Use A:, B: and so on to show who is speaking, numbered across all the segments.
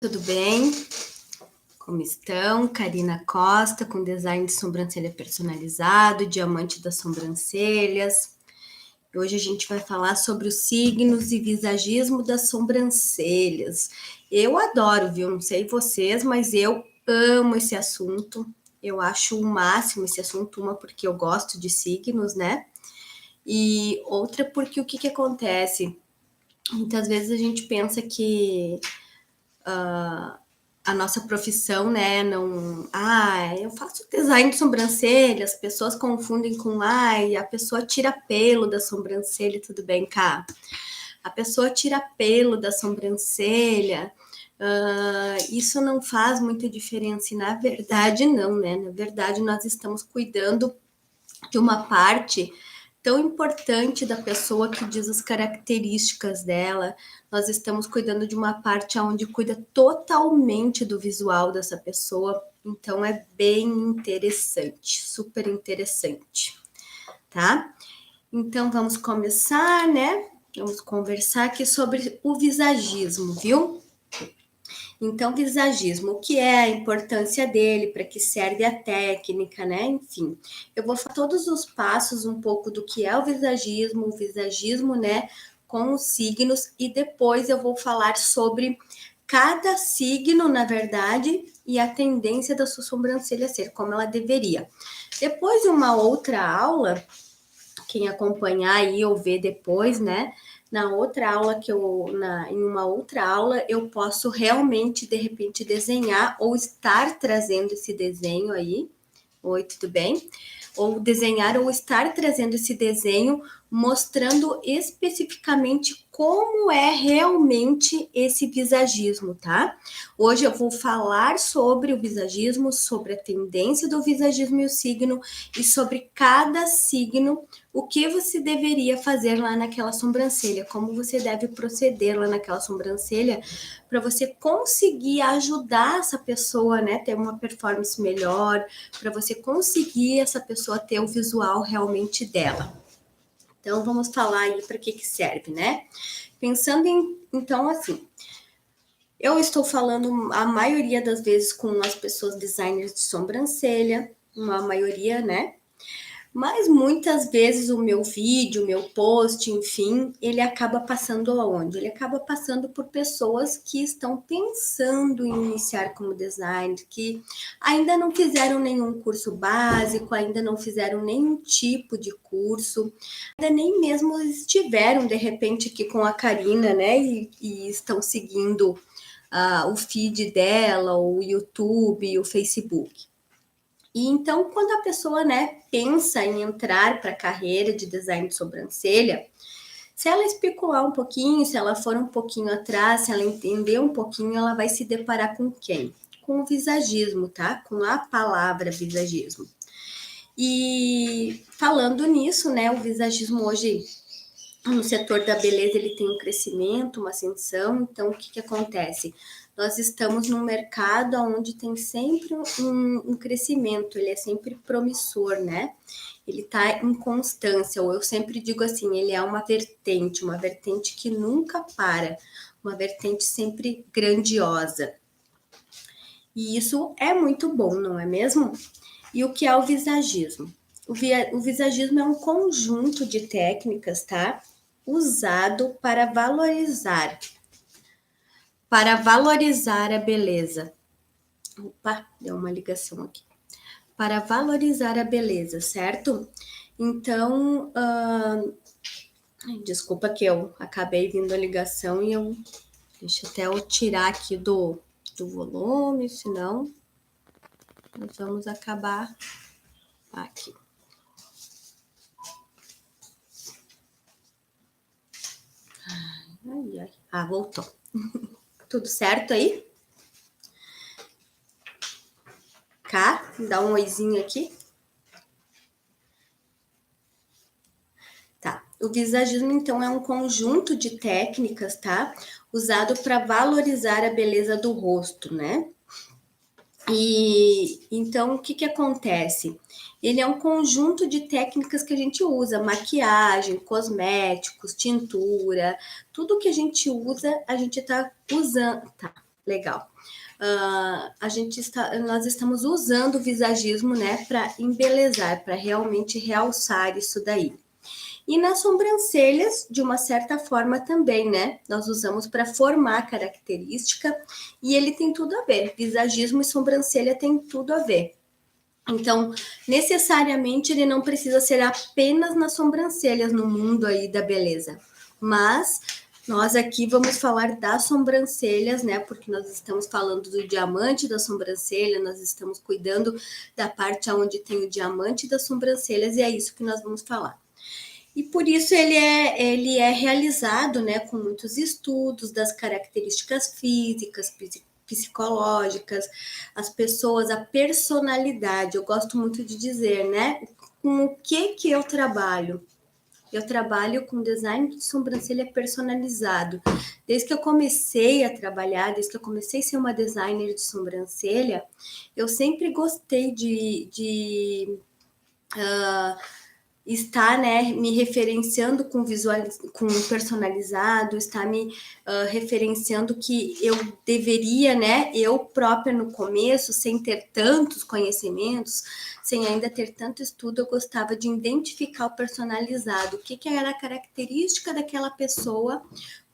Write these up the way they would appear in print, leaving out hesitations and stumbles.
A: Tudo bem? Como estão? Karina Costa, com design de sobrancelha personalizado, diamante das sobrancelhas. Hoje a gente vai falar sobre os signos e visagismo das sobrancelhas. Eu adoro, viu? Não sei vocês, mas eu amo esse assunto. Eu acho o máximo esse assunto, uma porque eu gosto de signos, né? E outra porque o que acontece? Muitas vezes a gente pensa que a nossa profissão, né, não... eu faço design de sobrancelha, as pessoas confundem com, a pessoa tira pelo da sobrancelha, tudo bem, cá? A pessoa tira pelo da sobrancelha, isso não faz muita diferença, e na verdade não, né? Na verdade nós estamos cuidando de uma parte tão importante da pessoa que diz as características dela. Nós estamos cuidando de uma parte onde cuida totalmente do visual dessa pessoa. Então é bem interessante, super interessante, tá? Então vamos começar, né? Vamos conversar aqui sobre o visagismo, viu? Então, visagismo, o que é a importância dele, para que serve a técnica, né? Enfim, eu vou falar todos os passos, um pouco do que é o visagismo, né? Com os signos, e depois eu vou falar sobre cada signo, na verdade, e a tendência da sua sobrancelha ser, como ela deveria. Depois de uma outra aula, quem acompanhar aí ou ver depois, né? Na outra aula em uma outra aula, eu posso realmente, de repente, desenhar ou estar trazendo esse desenho aí. Oi, tudo bem? Ou desenhar ou estar trazendo esse desenho mostrando especificamente como é realmente esse visagismo, tá? Hoje eu vou falar sobre o visagismo, sobre a tendência do visagismo e o signo, e sobre cada signo, o que você deveria fazer lá naquela sobrancelha, como você deve proceder lá naquela sobrancelha, para você conseguir ajudar essa pessoa, né, ter uma performance melhor, para você conseguir essa pessoa ter o visual realmente dela. Então, vamos falar aí para que serve, né? Pensando então, assim, eu estou falando a maioria das vezes com as pessoas designers de sobrancelha, uma maioria, né? Mas muitas vezes o meu vídeo, o meu post, enfim, ele acaba passando aonde? Ele acaba passando por pessoas que estão pensando em iniciar como designer, que ainda não fizeram nenhum curso básico, ainda não fizeram nenhum tipo de curso, ainda nem mesmo estiveram, de repente, aqui com a Karina, né? E estão seguindo o feed dela, o YouTube, o Facebook. E então, quando a pessoa, né, pensa em entrar para a carreira de design de sobrancelha, se ela especular um pouquinho, se ela for um pouquinho atrás, se ela entender um pouquinho, ela vai se deparar com quem? Com o visagismo, tá? Com a palavra visagismo. E falando nisso, né, o visagismo hoje no setor da beleza ele tem um crescimento, uma ascensão. Então, o que acontece? Nós estamos num mercado onde tem sempre um crescimento, ele é sempre promissor, né? Ele está em constância, ou eu sempre digo assim, ele é uma vertente que nunca para, uma vertente sempre grandiosa. E isso é muito bom, não é mesmo? E o que é o visagismo? O visagismo é um conjunto de técnicas, tá? Usado para valorizar a beleza. Opa, deu uma ligação aqui. Para valorizar a beleza, certo? Então, desculpa que eu acabei vindo a ligação e deixa até eu tirar aqui do volume, senão nós vamos acabar aqui. Voltou. Tudo certo aí? Cá, dá um oizinho aqui. Tá. O visagismo, então, é um conjunto de técnicas, tá? Usado para valorizar a beleza do rosto, né? E então, o que acontece? Ele é um conjunto de técnicas que a gente usa, maquiagem, cosméticos, tintura, tudo que a gente usa, a gente tá usando, tá? Legal. Nós estamos usando o visagismo, né, para embelezar, para realmente realçar isso daí. E nas sobrancelhas, de uma certa forma também, né? Nós usamos para formar característica e ele tem tudo a ver. Visagismo e sobrancelha tem tudo a ver. Então, necessariamente ele não precisa ser apenas nas sobrancelhas no mundo aí da beleza. Mas nós aqui vamos falar das sobrancelhas, né? Porque nós estamos falando do diamante da sobrancelha, nós estamos cuidando da parte onde tem o diamante das sobrancelhas e é isso que nós vamos falar. E por isso ele é realizado, né, com muitos estudos das características físicas, psicológicas, as pessoas, a personalidade. Eu gosto muito de dizer, né, com o que eu trabalho. Eu trabalho com design de sobrancelha personalizado. Desde que eu comecei a trabalhar, desde que eu comecei a ser uma designer de sobrancelha, eu sempre gostei de está, né, me referenciando com com personalizado, está me referenciando que eu deveria, né, eu própria no começo, sem ter tantos conhecimentos, sem ainda ter tanto estudo, eu gostava de identificar o personalizado, o que era a característica daquela pessoa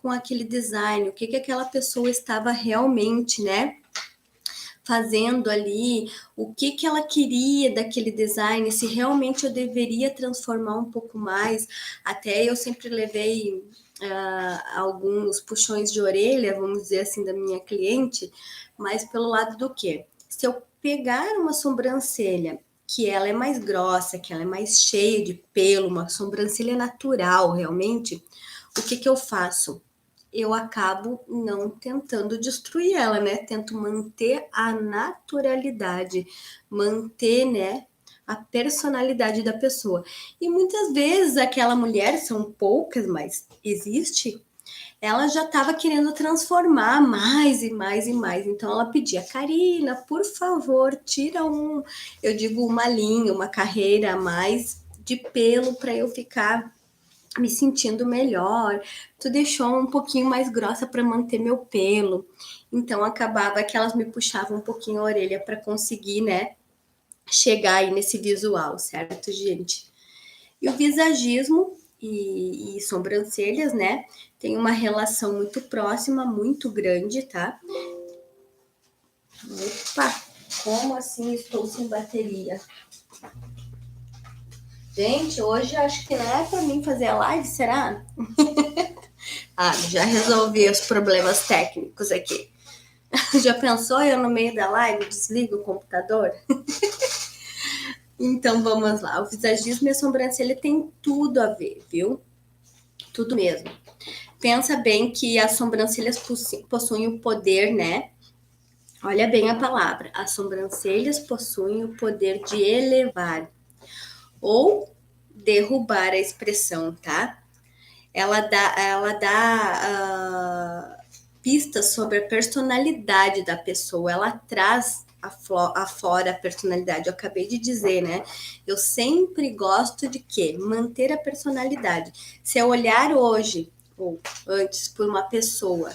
A: com aquele design, o que aquela pessoa estava realmente, né, fazendo ali, o que ela queria daquele design, se realmente eu deveria transformar um pouco mais. Até eu sempre levei alguns puxões de orelha, vamos dizer assim, da minha cliente, mas pelo lado do quê? Se eu pegar uma sobrancelha que ela é mais grossa, que ela é mais cheia de pelo, uma sobrancelha natural realmente, o que eu faço? Eu acabo não tentando destruir ela, né? Tento manter a naturalidade, manter, né, a personalidade da pessoa. E muitas vezes aquela mulher, são poucas, mas existe, ela já estava querendo transformar mais e mais e mais. Então ela pedia, Karina, por favor, tira eu digo uma linha, uma carreira a mais de pelo para eu ficar me sentindo melhor, tu deixou um pouquinho mais grossa para manter meu pelo. Então acabava que elas me puxavam um pouquinho a orelha para conseguir, né, chegar aí nesse visual, certo, gente? E o visagismo e sobrancelhas, né, tem uma relação muito próxima, muito grande, tá? Opa, como assim estou sem bateria? Gente, hoje acho que não é para mim fazer a live, será? Já resolvi os problemas técnicos aqui. Já pensou eu no meio da live desligo o computador? Então vamos lá. O visagismo e a sobrancelha tem tudo a ver, viu? Tudo mesmo. Pensa bem que as sobrancelhas possuem o poder, né? Olha bem a palavra. As sobrancelhas possuem o poder de elevar ou derrubar a expressão, tá? Ela dá pistas sobre a personalidade da pessoa, ela traz afora a personalidade. Eu acabei de dizer, né? Eu sempre gosto de quê? Manter a personalidade. Se eu olhar hoje ou antes por uma pessoa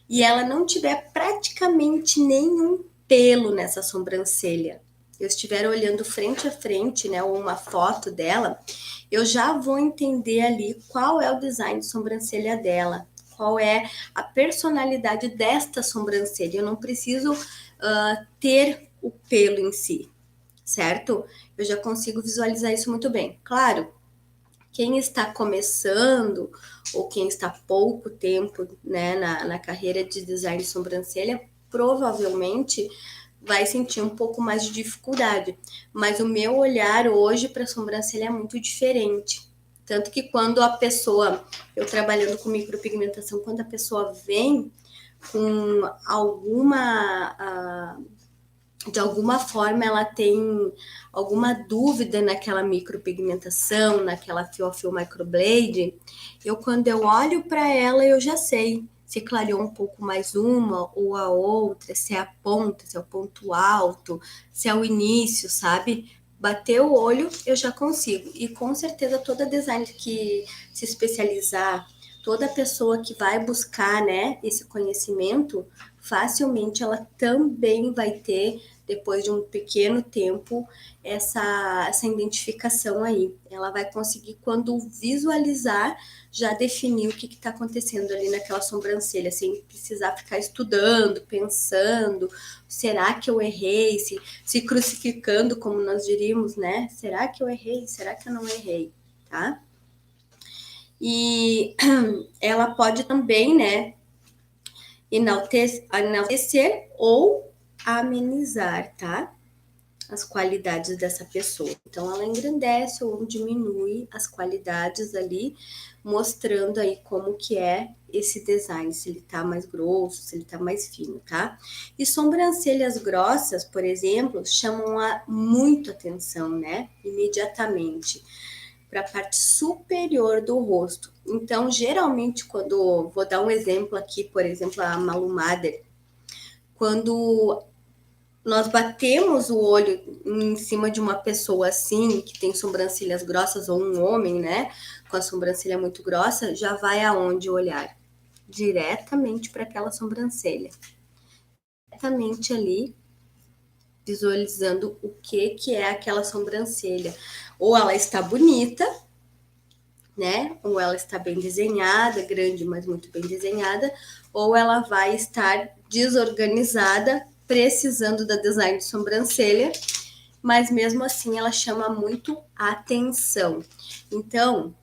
A: e ela não tiver praticamente nenhum pelo nessa sobrancelha, eu estiver olhando frente a frente, né, ou uma foto dela, eu já vou entender ali qual é o design de sobrancelha dela, qual é a personalidade desta sobrancelha. Eu não preciso ter o pelo em si, certo? Eu já consigo visualizar isso muito bem. Claro, quem está começando ou quem está pouco tempo, né, na carreira de design de sobrancelha, provavelmente vai sentir um pouco mais de dificuldade. Mas o meu olhar hoje para a sobrancelha é muito diferente. Tanto que quando a pessoa, eu trabalhando com micropigmentação, quando a pessoa vem com de alguma forma ela tem alguma dúvida naquela micropigmentação, naquela fio a fio microblade, quando eu olho para ela, eu já sei se clareou um pouco mais uma ou a outra, se é a ponta, se é o ponto alto, se é o início, sabe? Bater o olho, eu já consigo. E com certeza toda designer que se especializar, toda pessoa que vai buscar, né, esse conhecimento, facilmente ela também vai ter, depois de um pequeno tempo, essa identificação aí. Ela vai conseguir, quando visualizar, já definir o que está acontecendo ali naquela sobrancelha, sem precisar ficar estudando, pensando, será que eu errei, se crucificando, como nós diríamos, né? Será que eu errei? Será que eu não errei? Tá? E ela pode também, né, enaltecer ou amenizar, tá? As qualidades dessa pessoa. Então, ela engrandece ou diminui as qualidades ali, mostrando aí como que é esse design, se ele tá mais grosso, se ele tá mais fino, tá? E sobrancelhas grossas, por exemplo, chamam muito atenção, né? Imediatamente para a parte superior do rosto. Então, geralmente, quando vou dar um exemplo aqui, por exemplo, a Malu Mader, quando nós batemos o olho em cima de uma pessoa assim, que tem sobrancelhas grossas, ou um homem, né, com a sobrancelha muito grossa, já vai aonde olhar? Diretamente para aquela sobrancelha. Diretamente ali, visualizando o que é aquela sobrancelha. Ou ela está bonita, né? Ou ela está bem desenhada, grande, mas muito bem desenhada, ou ela vai estar desorganizada, precisando da design de sobrancelha, mas mesmo assim ela chama muito atenção. Então,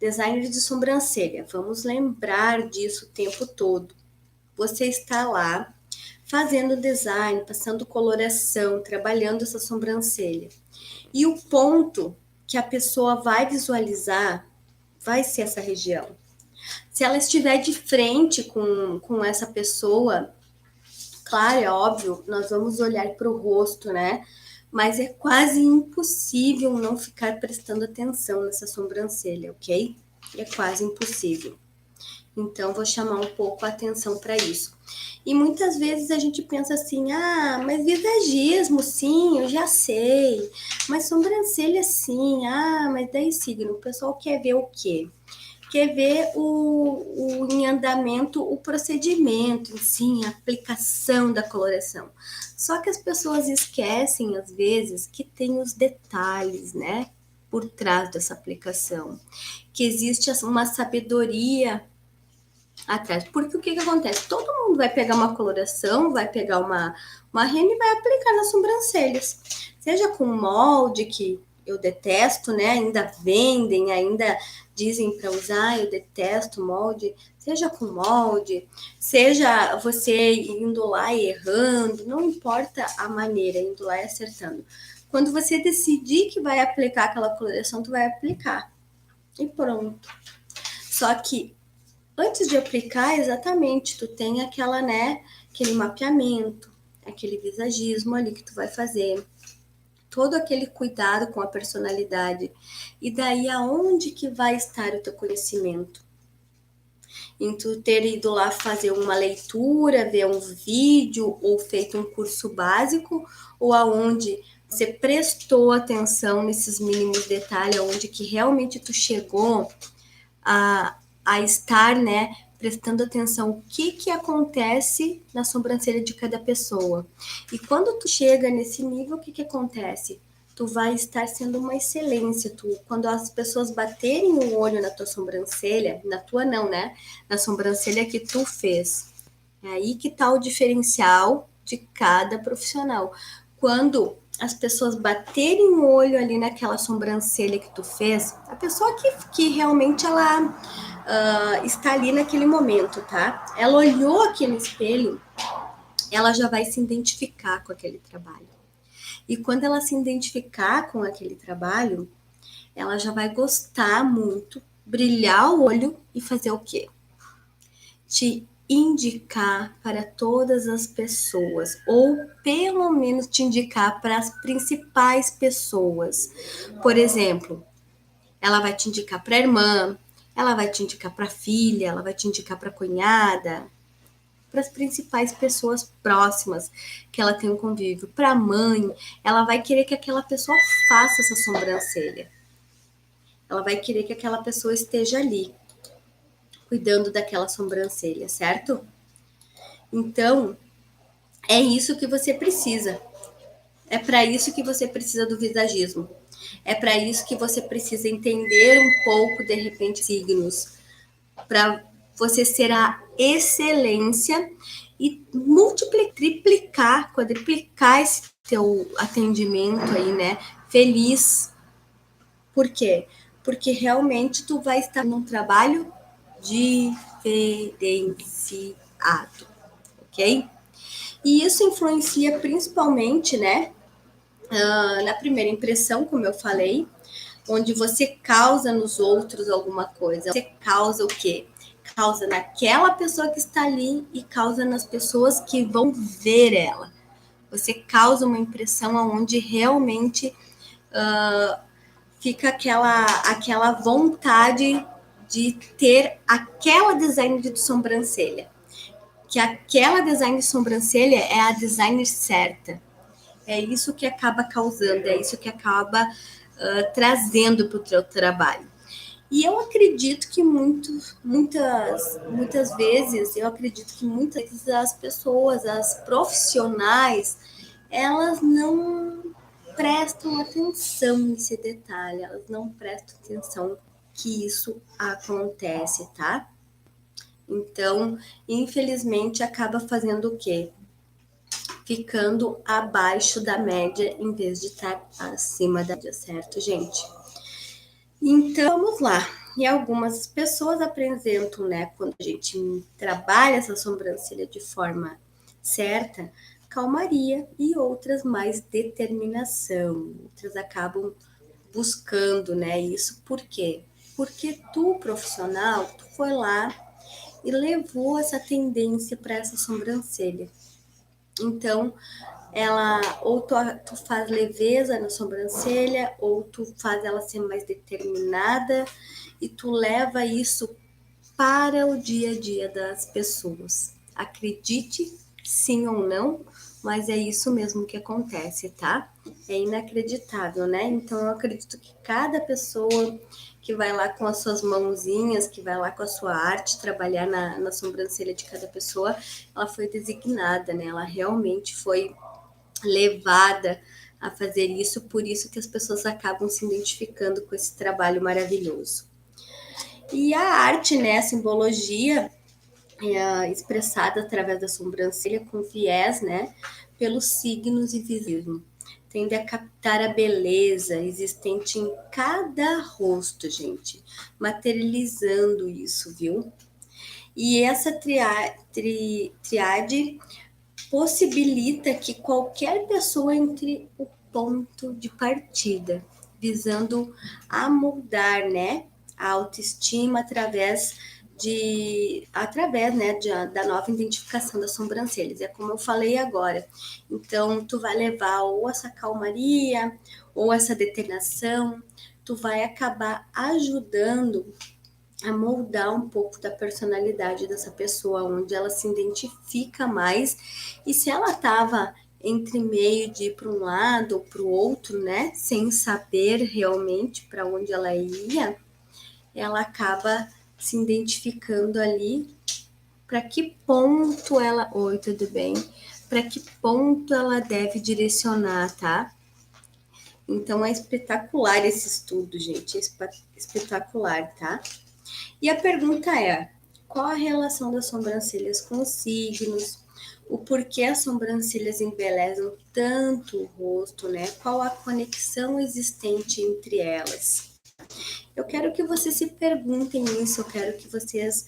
A: design de sobrancelha, vamos lembrar disso o tempo todo. Você está lá fazendo design, passando coloração, trabalhando essa sobrancelha. E o ponto que a pessoa vai visualizar vai ser essa região. Se ela estiver de frente com essa pessoa, claro, é óbvio, nós vamos olhar para o rosto, né? Mas é quase impossível não ficar prestando atenção nessa sobrancelha, ok? É quase impossível. Então, vou chamar um pouco a atenção para isso. E muitas vezes a gente pensa assim, ah, mas visagismo, sim, eu já sei. Mas sobrancelha, sim. Ah, mas daí signo, o pessoal quer ver o quê? Quer ver em andamento o procedimento, sim, a aplicação da coloração. Só que as pessoas esquecem, às vezes, que tem os detalhes, né, por trás dessa aplicação, que existe uma sabedoria atrás. Porque o que acontece? Todo mundo vai pegar uma coloração, vai pegar uma rena e vai aplicar nas sobrancelhas. Seja com molde, que eu detesto, né? Ainda vendem, ainda dizem para usar, eu detesto molde. Seja com molde, seja você indo lá e errando, não importa a maneira, indo lá e acertando. Quando você decidir que vai aplicar aquela coloração, tu vai aplicar. E pronto. Só que antes de aplicar, exatamente, tu tem aquela, né, aquele mapeamento, aquele visagismo ali que tu vai fazer, todo aquele cuidado com a personalidade. E daí aonde que vai estar o teu conhecimento? Em tu ter ido lá fazer uma leitura, ver um vídeo ou feito um curso básico, ou aonde você prestou atenção nesses mínimos detalhes, aonde que realmente tu chegou a estar, né, prestando atenção o que acontece na sobrancelha de cada pessoa. E quando tu chega nesse nível, o que acontece? Tu vai estar sendo uma excelência. Quando as pessoas baterem o olho na tua sobrancelha, na tua não, né? Na sobrancelha que tu fez. É aí que tá o diferencial de cada profissional. Quando as pessoas baterem o olho ali naquela sobrancelha que tu fez, a pessoa que realmente ela está ali naquele momento, tá? Ela olhou aqui no espelho, ela já vai se identificar com aquele trabalho. E quando ela se identificar com aquele trabalho, ela já vai gostar muito, brilhar o olho e fazer o quê? Te indicar para todas as pessoas, ou pelo menos te indicar para as principais pessoas. Por exemplo, ela vai te indicar para a irmã, ela vai te indicar para a filha, ela vai te indicar para a cunhada, para as principais pessoas próximas que ela tem um convívio. Para a mãe, ela vai querer que aquela pessoa faça essa sobrancelha. Ela vai querer que aquela pessoa esteja ali, cuidando daquela sobrancelha, certo? Então, é isso que você precisa. É para isso que você precisa do visagismo. É para isso que você precisa entender um pouco, de repente, signos, para você ser a excelência e multiplicar, triplicar, quadriplicar esse teu atendimento aí, né? Feliz. Por quê? Porque realmente tu vai estar num trabalho diferenciado, ok? E isso influencia principalmente, né, na primeira impressão, como eu falei, onde você causa nos outros alguma coisa. Você causa o quê? Causa naquela pessoa que está ali e causa nas pessoas que vão ver ela. Você causa uma impressão onde realmente fica aquela vontade de ter aquela design de sobrancelha. Que aquela design de sobrancelha é a design certa. É isso que acaba causando, é isso que acaba trazendo para o teu trabalho. E eu acredito que muitas vezes, eu acredito que muitas vezes as pessoas, as profissionais, elas não prestam atenção nesse detalhe, elas não prestam atenção que isso acontece, tá? Então, infelizmente, acaba fazendo o quê? Ficando abaixo da média em vez de estar acima da média, certo, gente? Então, vamos lá. E algumas pessoas apresentam, né, quando a gente trabalha essa sobrancelha de forma certa, calmaria e outras mais determinação. Outras acabam buscando, né, isso. Por quê? Porque tu, profissional, tu foi lá e levou essa tendência para essa sobrancelha. Então, ela ou tu faz leveza na sobrancelha, ou tu faz ela ser mais determinada e tu leva isso para o dia a dia das pessoas. Acredite, sim ou não, mas é isso mesmo que acontece, tá? É inacreditável, né? Então eu acredito que cada pessoa que vai lá com as suas mãozinhas, que vai lá com a sua arte trabalhar na sobrancelha de cada pessoa, ela foi designada, né? Ela realmente foi levada a fazer isso, por isso que as pessoas acabam se identificando com esse trabalho maravilhoso. E a arte, né, a simbologia é expressada através da sobrancelha com viés, né, pelos signos e visismo. Tende a captar a beleza existente em cada rosto, gente, materializando isso, viu? E essa triade possibilita que qualquer pessoa entre o ponto de partida, visando amoldar, né, a autoestima da nova identificação das sobrancelhas. É como eu falei agora. Então, tu vai levar ou essa calmaria, ou essa determinação, tu vai acabar ajudando a moldar um pouco da personalidade dessa pessoa, onde ela se identifica mais. E se ela estava entre meio de ir para um lado ou para o outro, né, sem saber realmente para onde ela ia, ela acaba se identificando ali para que ponto ela. Oi, tudo bem? Para que ponto ela deve direcionar, tá? Então é espetacular esse estudo, gente. É espetacular, tá? E a pergunta é: qual a relação das sobrancelhas com os signos? O porquê as sobrancelhas embelezam tanto o rosto, né? Qual a conexão existente entre elas? Eu quero que vocês se perguntem isso, eu quero que vocês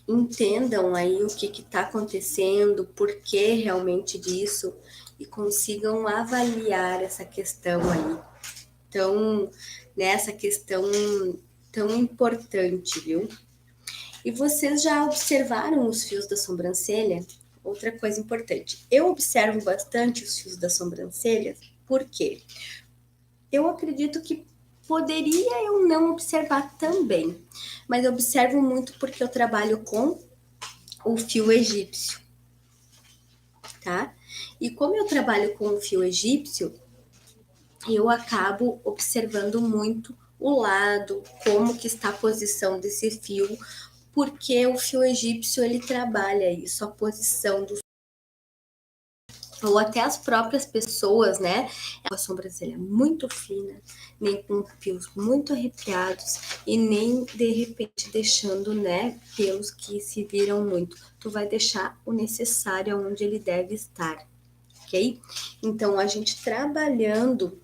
A: entendam aí o que está acontecendo, por que realmente disso e consigam avaliar essa questão aí. Então, nessa questão tão importante, viu? E vocês já observaram os fios da sobrancelha? Outra coisa importante, eu observo bastante os fios da sobrancelha, por quê? Eu acredito que poderia eu não observar também, mas eu observo muito porque eu trabalho com o fio egípcio, tá? E como eu trabalho com o fio egípcio, eu acabo observando muito o lado, como que está a posição desse fio, porque o fio egípcio ele trabalha isso, a posição do ou até as próprias pessoas, né? A sobrancelha muito fina, nem com pelos muito arrepiados e nem de repente deixando, né, pelos que se viram muito. Tu vai deixar o necessário onde ele deve estar, ok? Então a gente trabalhando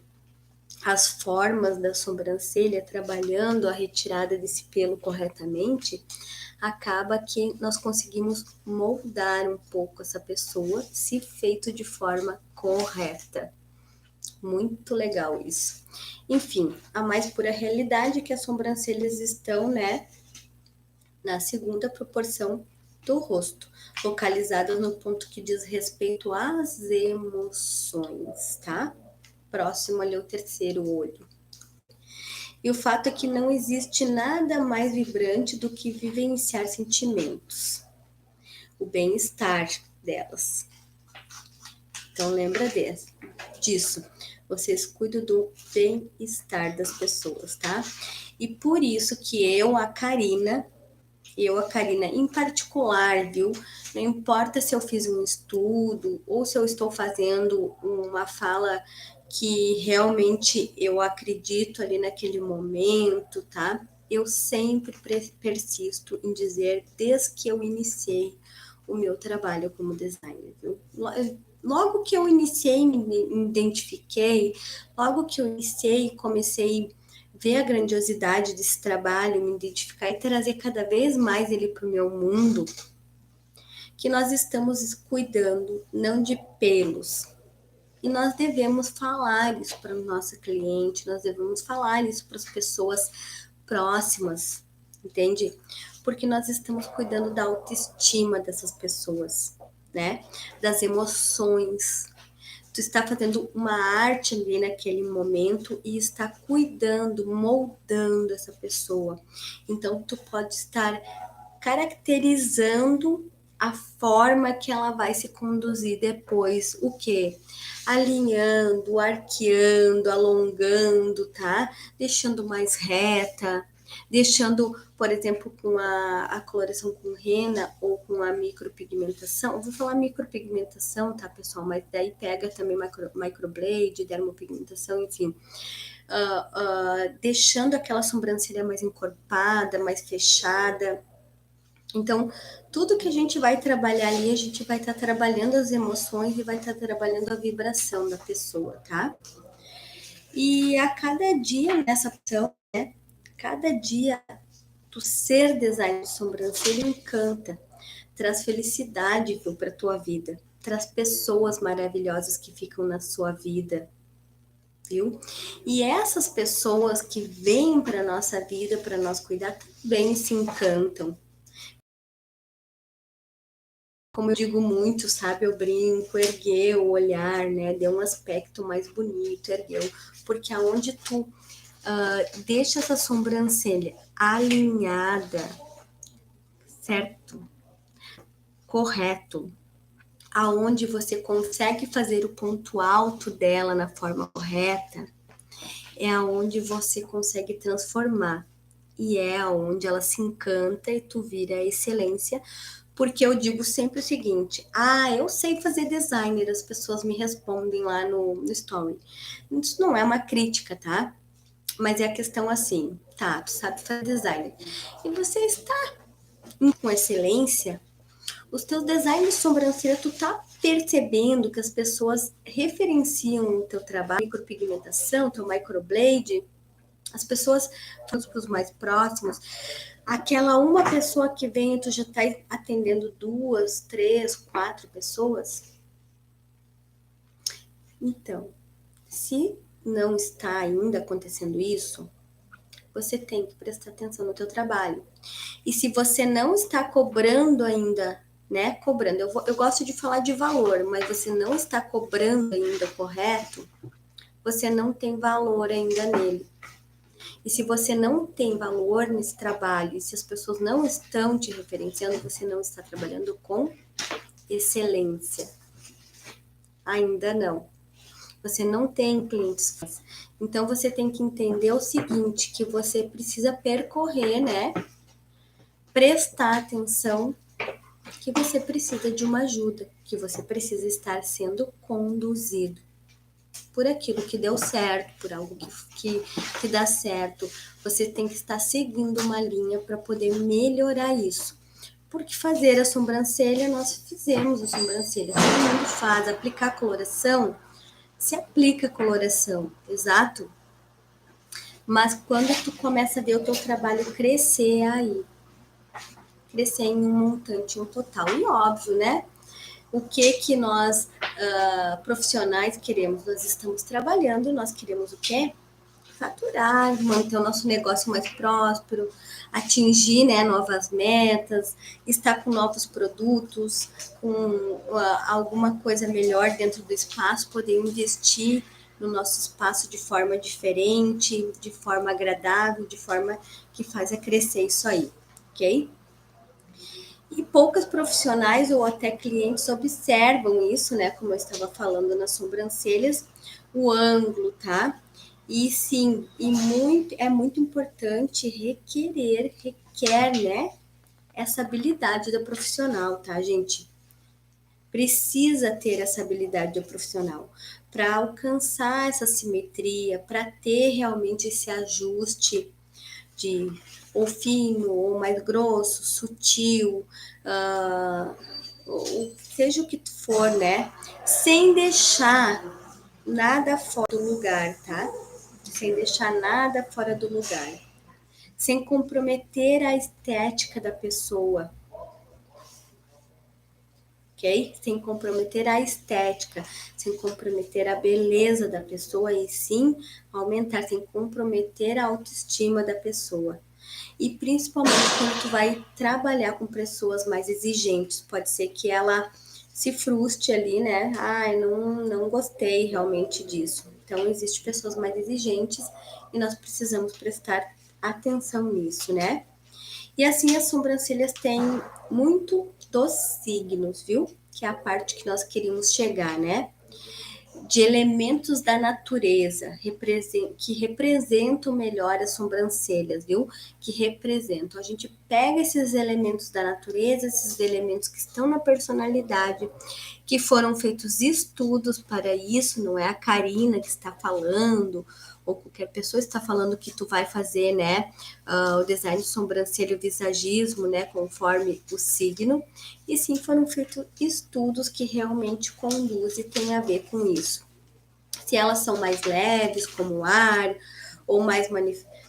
A: as formas da sobrancelha, trabalhando a retirada desse pelo corretamente, acaba que nós conseguimos moldar um pouco essa pessoa, se feito de forma correta. Muito legal isso. Enfim, a mais pura realidade é que as sobrancelhas estão, né, na segunda proporção do rosto, localizadas no ponto que diz respeito às emoções, tá? Próximo ali ao terceiro olho. E o fato é que não existe nada mais vibrante do que vivenciar sentimentos, o bem-estar delas. Então lembra disso. Vocês cuidam do bem-estar das pessoas, tá? E por isso que eu, a Karina em particular, viu? Não importa se eu fiz um estudo ou se eu estou fazendo uma fala que realmente eu acredito ali naquele momento, tá? Eu sempre persisto em dizer desde que eu iniciei o meu trabalho como designer, viu? Logo que eu iniciei, me identifiquei, logo que eu iniciei, comecei ver a grandiosidade desse trabalho, me identificar e trazer cada vez mais ele para o meu mundo, que nós estamos cuidando não de pelos. E nós devemos falar isso para o nosso cliente, nós devemos falar isso para as pessoas próximas, entende? Porque nós estamos cuidando da autoestima dessas pessoas, né? Das emoções. Tu está fazendo uma arte ali naquele momento e está cuidando, moldando essa pessoa. Então, tu pode estar caracterizando a forma que ela vai se conduzir depois. O quê? Alinhando, arqueando, alongando, tá? Deixando mais reta, deixando, por exemplo, com a coloração com rena ou com a micropigmentação. Eu vou falar micropigmentação, tá, pessoal? Mas daí pega também microblade, dermopigmentação, enfim. Deixando aquela sobrancelha mais encorpada, mais fechada. Então, tudo que a gente vai trabalhar ali, a gente vai estar trabalhando as emoções e vai estar trabalhando a vibração da pessoa, tá? E a cada dia nessa ação, né? Cada dia tu ser designer de sobrancelha encanta, traz felicidade para tua vida, traz pessoas maravilhosas que ficam na sua vida, viu? E essas pessoas que vêm para nossa vida, para nós cuidar, também se encantam. Como eu digo muito, sabe, eu brinco, ergueu o olhar, né, deu um aspecto mais bonito, ergueu, porque aonde tu deixa essa sobrancelha alinhada, certo, correto, aonde você consegue fazer o ponto alto dela na forma correta, é aonde você consegue transformar, e é aonde ela se encanta e tu vira a excelência. Porque eu digo sempre o seguinte: eu sei fazer designer, as pessoas me respondem lá no story. Isso não é uma crítica, tá? Mas é a questão assim, tá, tu sabe fazer designer. E você está com excelência, os teus designs de sobrancelha, tu tá percebendo que as pessoas referenciam o teu trabalho, micropigmentação, teu microblade, as pessoas, para os mais próximos, aquela uma pessoa que vem e tu já tá atendendo 2, 3, 4 pessoas. Então, se não está ainda acontecendo isso, você tem que prestar atenção no teu trabalho. E se você não está cobrando ainda, né? Cobrando, eu gosto de falar de valor, mas você não está cobrando ainda correto, você não tem valor ainda nele. E se você não tem valor nesse trabalho, e se as pessoas não estão te referenciando, você não está trabalhando com excelência. Ainda não. Você não tem clientes. Então você tem que entender o seguinte, que você precisa percorrer, né? prestar atenção que você precisa de uma ajuda, que você precisa estar sendo conduzido por aquilo que deu certo, por algo que dá certo. Você tem que estar seguindo uma linha para poder melhorar isso. Porque fazer a sobrancelha, nós fizemos a sobrancelha, todo mundo faz. Aplicar coloração, se aplica coloração, exato. Mas quando tu começa a ver o teu trabalho crescer aí, crescer em um montante, um total, e óbvio, né? O que nós profissionais queremos? Nós estamos trabalhando, nós queremos o quê? Faturar, manter o nosso negócio mais próspero, atingir, né, novas metas, estar com novos produtos, com alguma coisa melhor dentro do espaço, poder investir no nosso espaço de forma diferente, de forma agradável, de forma que faz a crescer isso aí, ok? E poucas profissionais ou até clientes observam isso, né? Como eu estava falando nas sobrancelhas, o ângulo, tá? E sim, é muito importante requer, né? Essa habilidade da profissional, tá, gente? Precisa ter essa habilidade da profissional para alcançar essa simetria, para ter realmente esse ajuste de ou fino, ou mais grosso, sutil, ou seja o que for, né? Sem deixar nada fora do lugar, tá? Sem deixar nada fora do lugar. Sem comprometer a estética da pessoa, ok? Sem comprometer a estética, sem comprometer a beleza da pessoa e sim aumentar, sem comprometer a autoestima da pessoa. E principalmente quando tu vai trabalhar com pessoas mais exigentes, pode ser que ela se frustre ali, né? Ai, não gostei realmente disso. Então, existem pessoas mais exigentes e nós precisamos prestar atenção nisso, né? E assim, as sobrancelhas têm muito dos signos, viu? Que é a parte que nós queríamos chegar, né? De elementos da natureza que representam melhor as sobrancelhas, viu? Que representam. A gente pega esses elementos da natureza, esses elementos que estão na personalidade, que foram feitos estudos para isso, não é a Karina que está falando, ou qualquer pessoa está falando que tu vai fazer, né, o design de sobrancelha, o visagismo, né, conforme o signo, e sim foram feitos estudos que realmente conduzem e têm a ver com isso. Se elas são mais leves, como o ar, ou mais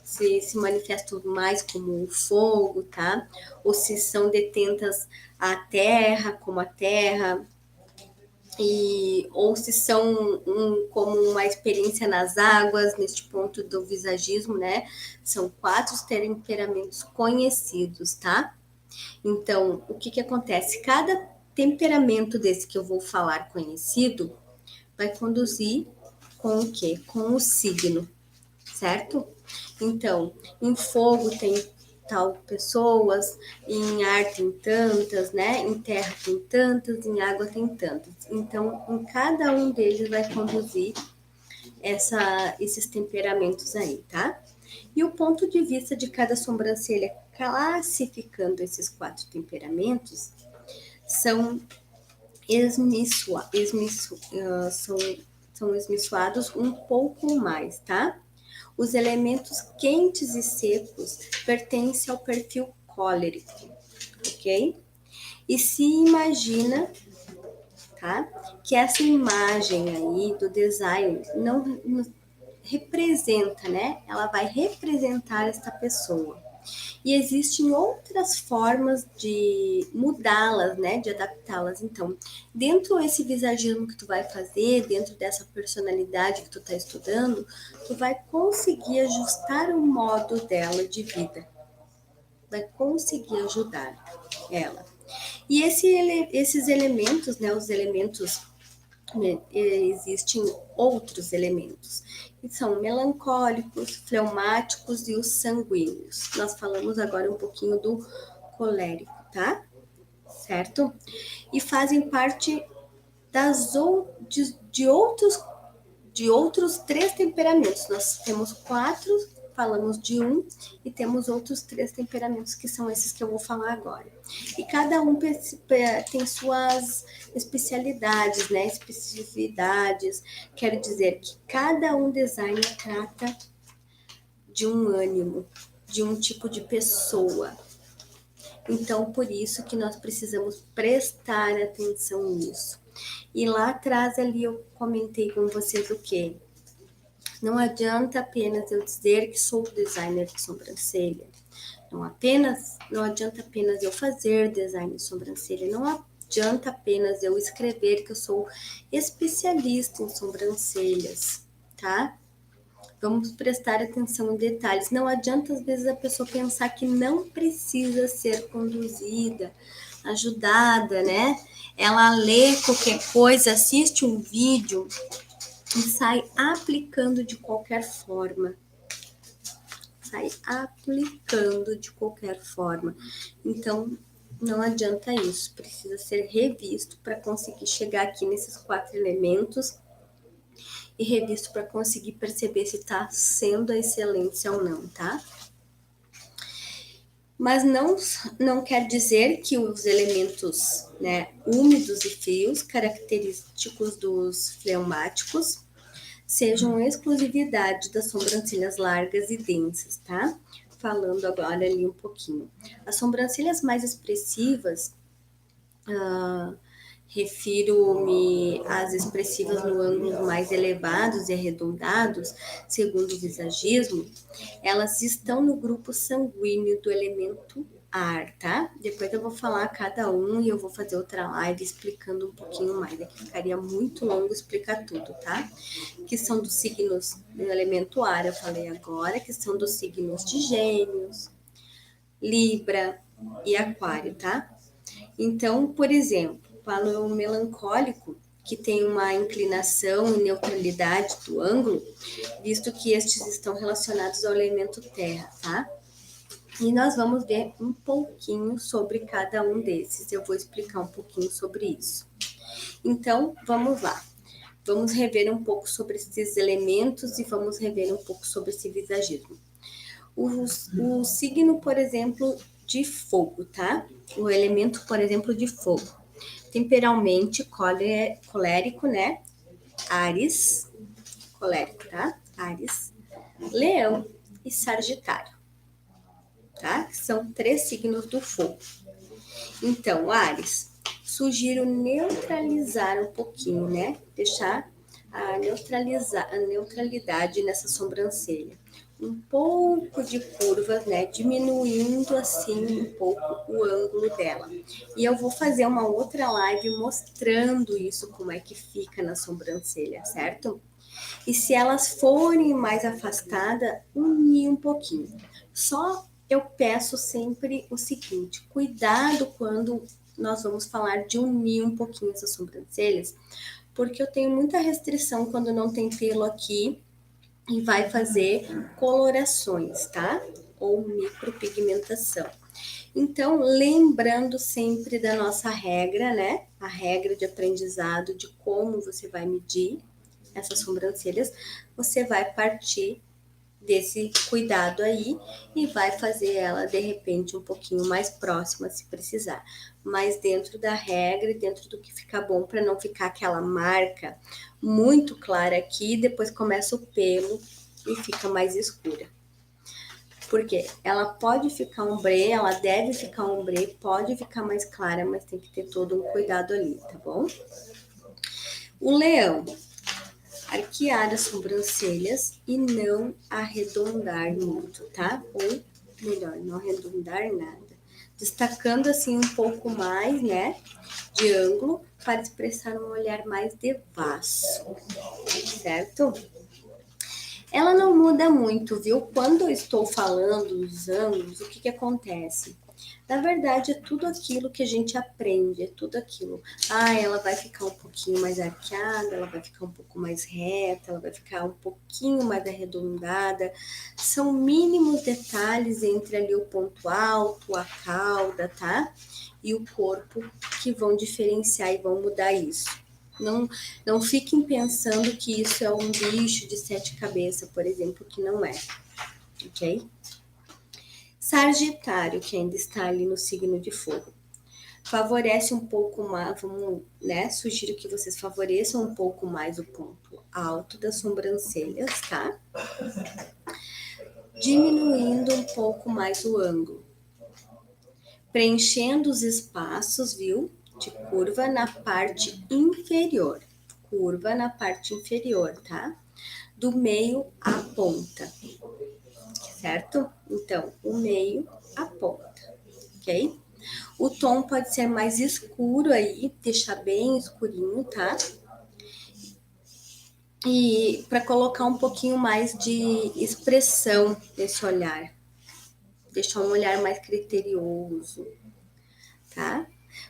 A: se manifestam mais como o fogo, tá? Ou se são detentas à terra, como a terra, ou se são como uma experiência nas águas, neste ponto do visagismo, né? São 4 temperamentos conhecidos, tá? Então, o que acontece? Cada temperamento desse que eu vou falar conhecido vai conduzir com o quê? Com o signo, certo? Então, em fogo tem tal pessoas, em ar tem tantas, né? Em terra tem tantas, em água tem tantas. Então, em cada um deles vai conduzir esses temperamentos aí, tá? E o ponto de vista de cada sobrancelha, classificando esses 4 temperamentos, são são esmiçoados um pouco mais, tá? Os elementos quentes e secos pertencem ao perfil colérico, ok? E se imagina, tá? Que essa imagem aí do design não representa, né? Ela vai representar esta pessoa. E existem outras formas de mudá-las, né, de adaptá-las. Então, dentro desse visagismo que tu vai fazer, dentro dessa personalidade que tu tá estudando, tu vai conseguir ajustar o modo dela de vida. Vai conseguir ajudar ela. E esses elementos, né, os elementos, existem outros elementos, que são melancólicos, fleumáticos e os sanguíneos. Nós falamos agora um pouquinho do colérico, tá? Certo? E fazem parte de outros 3 temperamentos. Nós temos falamos de um e temos outros 3 temperamentos que são esses que eu vou falar agora. E cada um tem suas especialidades, né? Especificidades. Quero dizer que cada um designer trata de um ânimo, de um tipo de pessoa. Então, por isso que nós precisamos prestar atenção nisso. E lá atrás ali eu comentei com vocês o quê? Não adianta apenas eu dizer que sou designer de sobrancelha. Não adianta apenas eu fazer design de sobrancelha. Não adianta apenas eu escrever que eu sou especialista em sobrancelhas, tá? Vamos prestar atenção em detalhes. Não adianta, às vezes, a pessoa pensar que não precisa ser conduzida, ajudada, né? Ela lê qualquer coisa, assiste um vídeo e sai aplicando de qualquer forma. Então, não adianta isso. Precisa ser revisto para conseguir chegar aqui nesses 4 elementos e revisto para conseguir perceber se está sendo a excelência ou não, tá? Mas não quer dizer que os elementos, né, úmidos e frios, característicos dos fleumáticos, sejam exclusividade das sobrancelhas largas e densas, tá? Falando agora ali um pouquinho. As sobrancelhas mais expressivas, refiro-me às expressivas no ângulo mais elevados e arredondados, segundo o visagismo, elas estão no grupo sanguíneo do elemento ar, tá? Depois eu vou falar cada um e eu vou fazer outra live explicando um pouquinho mais. Aqui ficaria muito longo explicar tudo, tá? Que são dos signos do elemento ar, eu falei agora, que são dos signos de Gêmeos, Libra e Aquário, tá? Então, por exemplo, para o melancólico, que tem uma inclinação e neutralidade do ângulo, visto que estes estão relacionados ao elemento terra, tá? E nós vamos ver um pouquinho sobre cada um desses. Eu vou explicar um pouquinho sobre isso. Então, vamos lá. Vamos rever um pouco sobre esses elementos e vamos rever um pouco sobre esse visagismo. O signo, por exemplo, de fogo, tá? O elemento, por exemplo, de fogo. Temperalmente colérico, né? Áries, colérico, tá? Áries, Leão e Sagitário, tá? São 3 signos do fogo. Então, Áries, sugiro neutralizar um pouquinho, né? Deixar a neutralidade nessa sobrancelha. Um pouco de curvas, né? Diminuindo assim um pouco o ângulo dela. E eu vou fazer uma outra live mostrando isso, como é que fica na sobrancelha, certo? E se elas forem mais afastadas, unir um pouquinho. Só eu peço sempre o seguinte, cuidado quando nós vamos falar de unir um pouquinho essas sobrancelhas, porque eu tenho muita restrição quando não tem pelo aqui e vai fazer colorações, tá? Ou micropigmentação. Então, lembrando sempre da nossa regra, né? A regra de aprendizado de como você vai medir essas sobrancelhas, você vai partir desse cuidado aí e vai fazer ela de repente um pouquinho mais próxima se precisar, mas dentro da regra e dentro do que fica bom para não ficar aquela marca muito clara aqui, depois começa o pelo e fica mais escura. Porque ela pode ficar ombrê, ela deve ficar ombrê, pode ficar mais clara, mas tem que ter todo um cuidado ali, tá bom? O leão, arquear as sobrancelhas e não arredondar muito, tá? Ou melhor, não arredondar nada. Destacando assim um pouco mais, né, de ângulo para expressar um olhar mais devasso, certo? Ela não muda muito, viu? Quando eu estou falando dos ângulos, o que que acontece? Na verdade, é tudo aquilo que a gente aprende, é tudo aquilo. Ah, ela vai ficar um pouquinho mais arqueada, ela vai ficar um pouco mais reta, ela vai ficar um pouquinho mais arredondada. São mínimos detalhes entre ali o ponto alto, a cauda, tá? E o corpo que vão diferenciar e vão mudar isso. Não fiquem pensando que isso é um bicho de 7 cabeças, por exemplo, que não é. ok? Sagitário, que ainda está ali no signo de fogo. Favorece um pouco mais, vamos, né? Sugiro que vocês favoreçam um pouco mais o ponto alto das sobrancelhas, tá? Diminuindo um pouco mais o ângulo. Preenchendo os espaços, viu? De curva na parte inferior. Curva na parte inferior, tá? Do meio à ponta, certo? Então, o meio à ponta, ok? O tom pode ser mais escuro aí, deixar bem escurinho, tá? E para colocar um pouquinho mais de expressão nesse olhar, deixar um olhar mais criterioso, tá?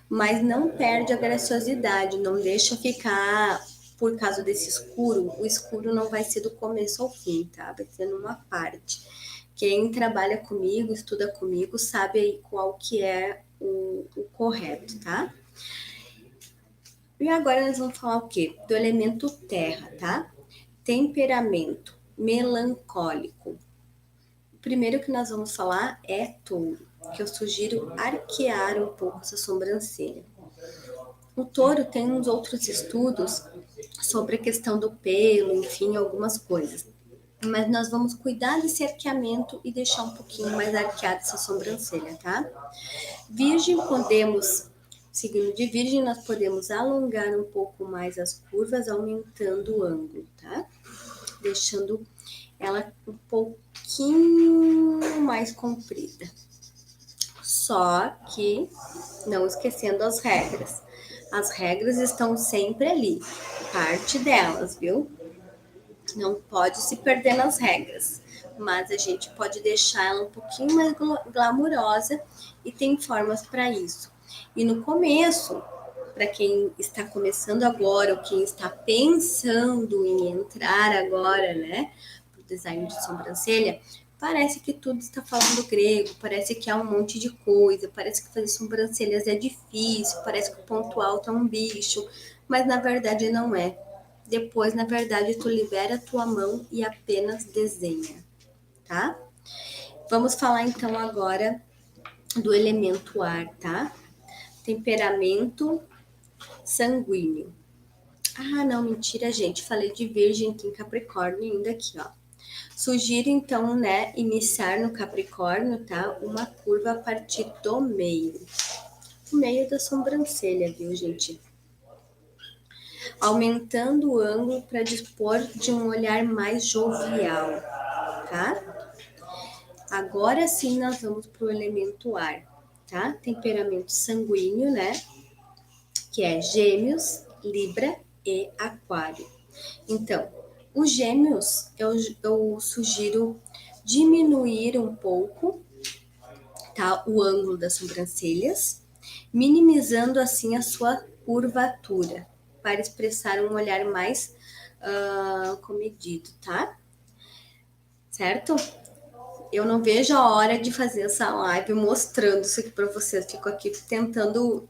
A: Mas não perde a graciosidade, não deixa ficar por causa desse escuro. O escuro não vai ser do começo ao fim, tá? Vai ser numa parte. Quem trabalha comigo, estuda comigo, sabe aí qual que é o correto, tá? E agora nós vamos falar o quê? Do elemento terra, tá? Temperamento melancólico. O primeiro que nós vamos falar é touro, que eu sugiro arquear um pouco essa sobrancelha. O touro tem uns outros estudos sobre a questão do pelo, enfim, algumas coisas. Mas nós vamos cuidar desse arqueamento e deixar um pouquinho mais arqueada essa sobrancelha, tá? Virgem, podemos, signo de Virgem, nós podemos alongar um pouco mais as curvas, aumentando o ângulo, tá? Deixando ela um pouquinho mais comprida. Só que não esquecendo as regras. As regras estão sempre ali, parte delas, viu? Não pode se perder nas regras, mas a gente pode deixar ela um pouquinho mais glamurosa e tem formas para isso. E no começo, para quem está começando agora ou quem está pensando em entrar agora, né, pro design de sobrancelha, parece que tudo está falando grego, parece que há um monte de coisa, parece que fazer sobrancelhas é difícil, parece que o ponto alto é um bicho, mas na verdade não é. Depois, na verdade, tu libera a tua mão e apenas desenha, tá? Vamos falar então agora do elemento ar, tá? Temperamento sanguíneo. Ah, não, mentira, gente. Falei de Virgem aqui em Capricórnio ainda aqui, ó. Sugiro então, né, iniciar no Capricórnio, tá? Uma curva a partir do meio. O meio da sobrancelha, viu, gente? Aumentando o ângulo para dispor de um olhar mais jovial, tá? Agora sim nós vamos para o elemento ar, tá? Temperamento sanguíneo, né? Que é Gêmeos, Libra e Aquário. Então, os Gêmeos eu sugiro diminuir um pouco, tá? O ângulo das sobrancelhas, minimizando assim a sua curvatura, para expressar um olhar mais comedido, tá? Certo? Eu não vejo a hora de fazer essa live mostrando isso aqui para vocês. Fico aqui tentando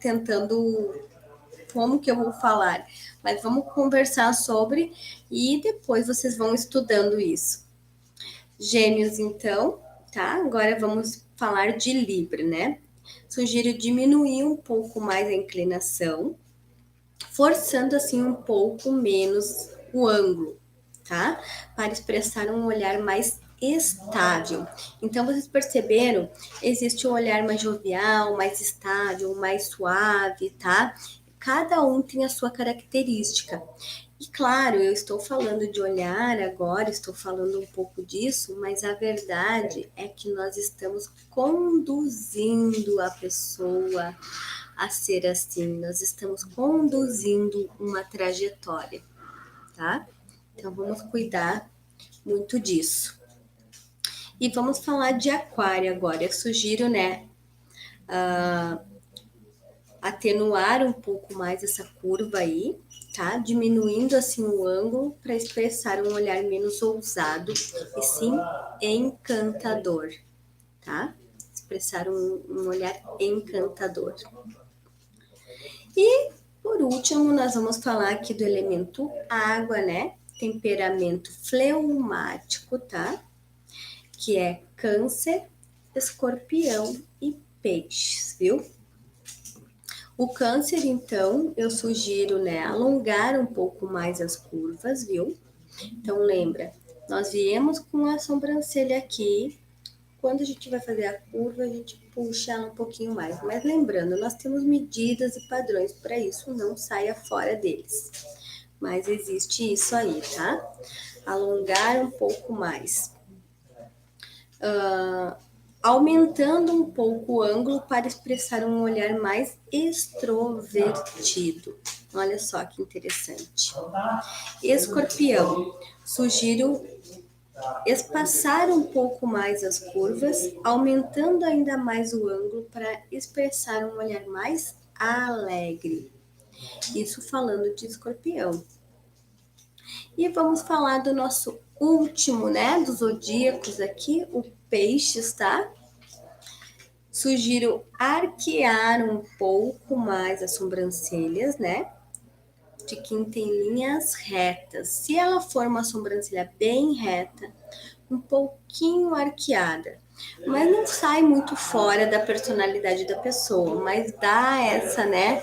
A: como que eu vou falar. Mas vamos conversar sobre e depois vocês vão estudando isso. Gêmeos, então, tá? Agora vamos falar de Libra, né? Sugiro diminuir um pouco mais a inclinação, forçando assim um pouco menos o ângulo, tá? Para expressar um olhar mais estável. Então, vocês perceberam? Existe um olhar mais jovial, mais estável, mais suave, tá? Cada um tem a sua característica. E claro, eu estou falando de olhar agora, estou falando um pouco disso, mas a verdade é que nós estamos conduzindo a pessoa a ser assim, nós estamos conduzindo uma trajetória, tá? Então vamos cuidar muito disso. E vamos falar de aquário agora. Eu sugiro, né, atenuar um pouco mais essa curva aí, tá? Diminuindo assim o ângulo para expressar um olhar menos ousado e sim encantador, tá? Expressar um olhar encantador. E por último, nós vamos falar aqui do elemento água, né? Temperamento fleumático, tá? que é Câncer, Escorpião e Peixes, viu? O Câncer, então, eu sugiro, né, alongar um pouco mais as curvas, viu? Então, lembra, nós viemos com a sobrancelha aqui. Quando a gente vai fazer a curva, a gente puxa ela um pouquinho mais. Mas lembrando, nós temos medidas e padrões para isso, não saia fora deles. Mas existe isso aí, tá? Alongar um pouco mais. Aumentando um pouco o ângulo para expressar um olhar mais extrovertido. Olha só que interessante. Escorpião, sugiro espaçar um pouco mais as curvas, aumentando ainda mais o ângulo para expressar um olhar mais alegre. Isso falando de escorpião. E vamos falar do nosso último, né, dos zodíacos aqui, o peixes, tá? Sugiro arquear um pouco mais as sobrancelhas, né? De quem tem linhas retas. Se ela for uma sobrancelha bem reta, um pouquinho arqueada, mas não sai muito fora da personalidade da pessoa, mas dá essa, né,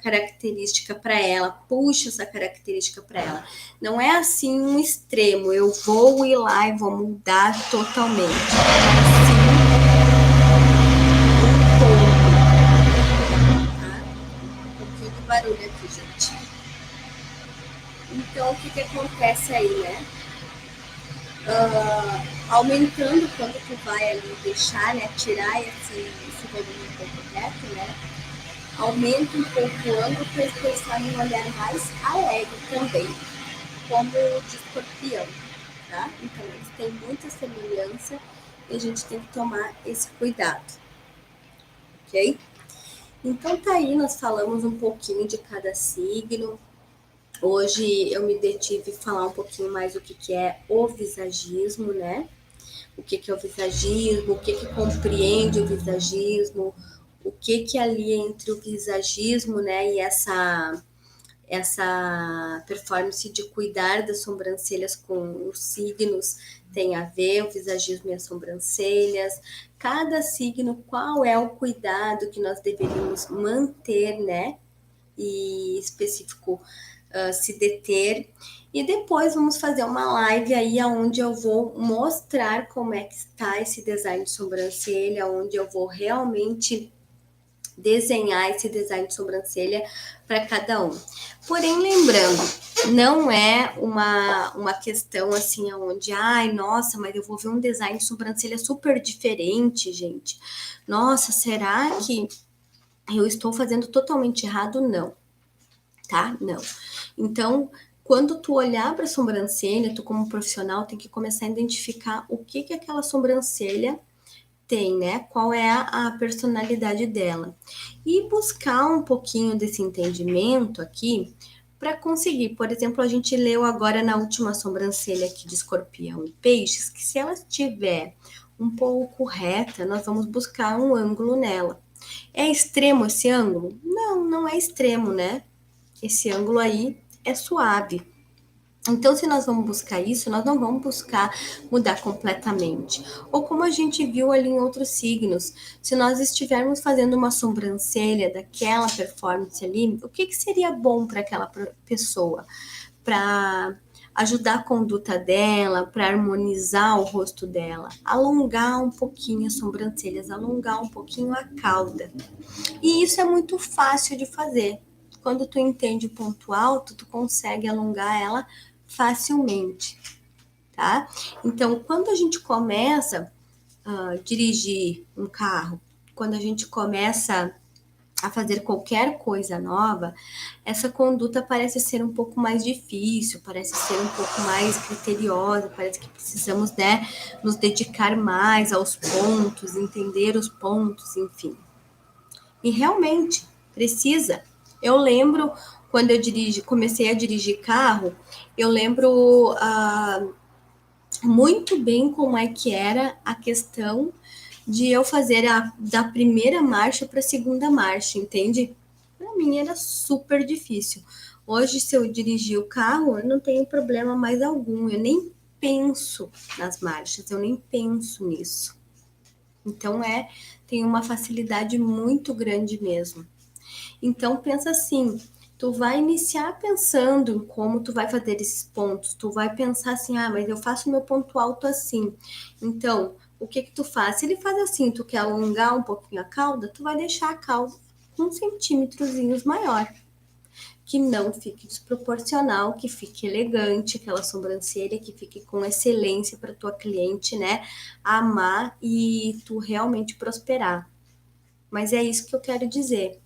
A: característica para ela, puxa essa característica para ela. Não é assim um extremo, eu vou ir lá e vou mudar totalmente. É assim, um pouco, tá? Um pouquinho de barulho aqui, gente. Então, o que acontece aí, né? Aumentando quando tu vai ali deixar, né, tirar esse volume um pouco reto, né, aumenta um pouco o ângulo para expressar um olhar mais alegre também, como o de escorpião, tá? Então, eles têm muita semelhança e a gente tem que tomar esse cuidado, ok? Então, tá aí, nós falamos um pouquinho de cada signo. Hoje eu me detive a falar um pouquinho mais o que é o visagismo, né? O que é o visagismo, o que compreende o visagismo, o que ali entre o visagismo, né, e essa performance de cuidar das sobrancelhas com os signos tem a ver, o visagismo e as sobrancelhas. Cada signo, qual é o cuidado que nós deveríamos manter, né, e específico se deter. E depois vamos fazer uma live aí onde eu vou mostrar como é que está esse design de sobrancelha, onde eu vou realmente desenhar esse design de sobrancelha para cada um. Porém, lembrando, não é uma questão assim onde, ai, nossa, mas eu vou ver um design de sobrancelha super diferente, gente. Nossa, será que eu estou fazendo totalmente errado? Não, tá? Não. Então, quando tu olhar para a sobrancelha, tu como profissional tem que começar a identificar o que aquela sobrancelha tem, né? Qual é a personalidade dela. E buscar um pouquinho desse entendimento aqui para conseguir. Por exemplo, a gente leu agora na última sobrancelha aqui de escorpião e peixes, que se ela estiver um pouco reta, nós vamos buscar um ângulo nela. É extremo esse ângulo? Não, não é extremo, né? Esse ângulo aí é suave. Então, se nós vamos buscar isso, nós não vamos buscar mudar completamente. Ou como a gente viu ali em outros signos, se nós estivermos fazendo uma sobrancelha daquela performance ali, o que seria bom para aquela pessoa? Para ajudar a conduta dela, para harmonizar o rosto dela, alongar um pouquinho as sobrancelhas, alongar um pouquinho a cauda. E isso é muito fácil de fazer. Quando tu entende o ponto alto, tu consegue alongar ela facilmente, tá? Então, quando a gente começa a dirigir um carro, quando a gente começa a fazer qualquer coisa nova, essa conduta parece ser um pouco mais difícil, parece ser um pouco mais criteriosa, parece que precisamos, né, nos dedicar mais aos pontos, entender os pontos, enfim. E realmente precisa. Eu lembro quando eu comecei a dirigir carro, eu lembro muito bem como é que era a questão de eu fazer da primeira marcha para a segunda marcha, entende? Para mim era super difícil. Hoje, se eu dirigir o carro, eu não tenho problema mais algum. Eu nem penso nas marchas, eu nem penso nisso. Então, tem uma facilidade muito grande mesmo. Então, pensa assim, tu vai iniciar pensando em como tu vai fazer esses pontos, tu vai pensar assim, mas eu faço meu ponto alto assim. Então, o que tu faz? Se ele faz assim, tu quer alongar um pouquinho a cauda, tu vai deixar a cauda uns centímetrozinhos maior, que não fique desproporcional, que fique elegante, aquela sobrancelha que fique com excelência para tua cliente, né, amar e tu realmente prosperar. Mas é isso que eu quero dizer.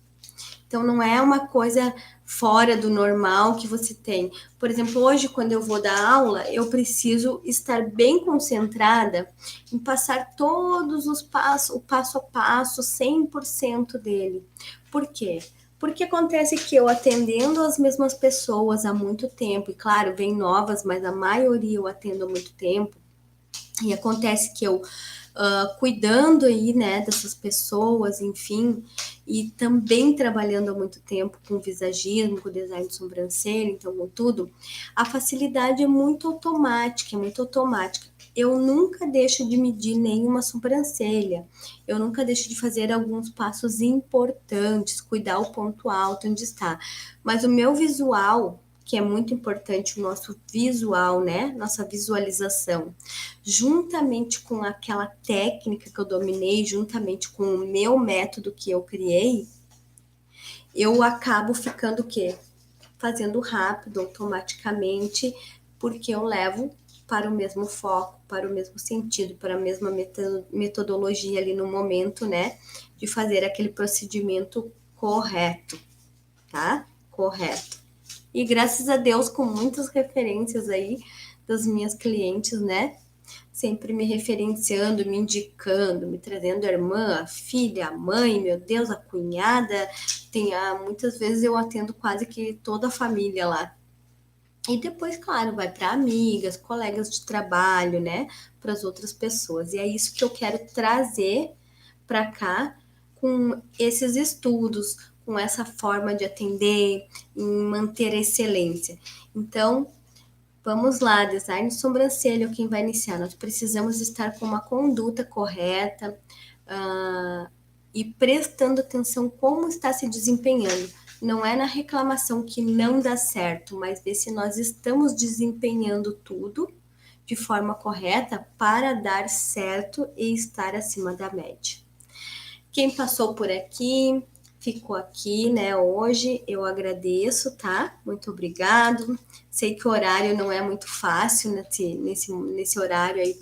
A: Então, não é uma coisa fora do normal que você tem. Por exemplo, hoje, quando eu vou dar aula, eu preciso estar bem concentrada em passar todos os passos, o passo a passo, 100% dele. Por quê? Porque acontece que eu atendendo as mesmas pessoas há muito tempo, e claro, vem novas, mas a maioria eu atendo há muito tempo, e acontece que eu cuidando aí, né, dessas pessoas, enfim, e também trabalhando há muito tempo com visagismo, com design de sobrancelha, então com tudo, a facilidade é muito automática, Eu nunca deixo de medir nenhuma sobrancelha, eu nunca deixo de fazer alguns passos importantes, cuidar o ponto alto onde está, mas o meu visual, que é muito importante o nosso visual, né? Nossa visualização, juntamente com aquela técnica que eu dominei, juntamente com o meu método que eu criei, eu acabo ficando o quê? Fazendo rápido, automaticamente, porque eu levo para o mesmo foco, para o mesmo sentido, para a mesma metodologia ali no momento, né? De fazer aquele procedimento correto, tá? Correto. E graças a Deus, com muitas referências aí das minhas clientes, né? Sempre me referenciando, me indicando, me trazendo a irmã, a filha, a mãe, meu Deus, a cunhada. Muitas vezes eu atendo quase que toda a família lá. E depois, claro, vai para amigas, colegas de trabalho, né? Para as outras pessoas. E é isso que eu quero trazer para cá com esses estudos, com essa forma de atender, em manter a excelência. Então, vamos lá, design de sobrancelha, quem vai iniciar? Nós precisamos estar com uma conduta correta e prestando atenção como está se desempenhando. Não é na reclamação que não dá certo, mas ver se nós estamos desempenhando tudo de forma correta para dar certo e estar acima da média. Quem passou por aqui, ficou aqui, né, hoje, eu agradeço, tá? Muito obrigado. Sei que o horário não é muito fácil nesse horário aí,